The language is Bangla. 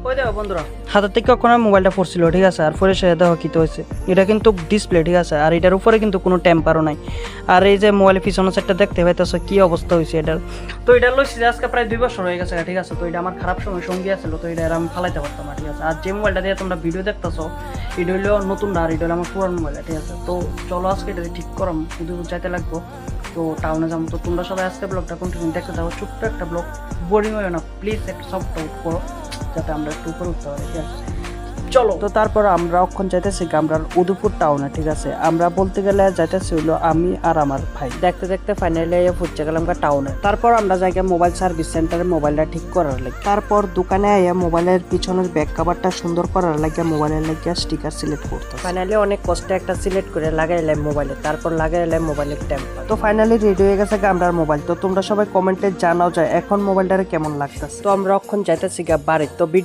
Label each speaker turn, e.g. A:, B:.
A: ওই দেখো বন্ধুরা, হাতের থেকে কখনো মোবাইলটা পড়ছিল, ঠিক আছে, আর পরে সে দেখো কী হয়েছে। এটা কিন্তু ডিসপ্লে, ঠিক আছে, আর এটার উপরে কিন্তু কোনো টেম্পারও নাই। আর এই যে মোবাইলের পিছনের সাইডটা দেখতে পাইতেছো কী অবস্থা হয়েছে এটার। তো এটা লইছি যে আজকে প্রায় 2 বছর হয়ে গেছে, ঠিক আছে। তো এটা আমার খারাপ সময় সঙ্গী আসলো, তো এটা আমি ফালাইতে পারতাম না, ঠিক আছে। আর যে মোবাইলটা দিয়ে তোমরা ভিডিও দেখতেছো এটা হলো নতুন না, আর এটা হলো আমার পুরান মোবাইল, ঠিক আছে। তো চলো আজকে এটা ঠিক করাম, শুধু যাইতে লাগবো। তো টাউনে যাবো। তো তোমরা সবাই আজকে ব্লগটা কন্টিনিউ দেখতে থাকো। ছোট্ট একটা ব্লগ, বোরিং হয় না, প্লিজ একটা সফট আউট করো যাতে আমরা একটু উপরে উঠতে পারি, ঠিক আছে। চলো। তো তারপর আমরা অক্ষণ যাইতেছি গামরার উদয়পুর টাউনে, ঠিক আছে। আমরা বলতে গেলে যাইতেছি হইলো আমি আর আমার ভাই। দেখতে দেখতে ফাইনালি পৌঁছে গেলাম টাউনে। তারপর আমরা জায়গায় মোবাইল সার্ভিস সেন্টারে মোবাইলটা ঠিক করার লাগে। তারপর দোকানে আইয়া মোবাইলের পিছনের ব্যাক কভারটা সুন্দর করার লাগে, মোবাইলের লাগে স্টিকার সিলেক্ট করতে। ফাইনালি অনেক কষ্টে একটা সিলেক্ট করে লাগাইলাম মোবাইলে, তারপর লাগাইলাম মোবাইলের টেম্পার। তো ফাইনালি রেডি হয়ে গেছে গামরার মোবাইল। তো তোমরা সবাই কমেন্টে জানাও যায় এখন মোবাইলটারে কেমন লাগতেছে। তো আমরা অক্ষণ যাইতেছি বাড়ি। তো ভিডিও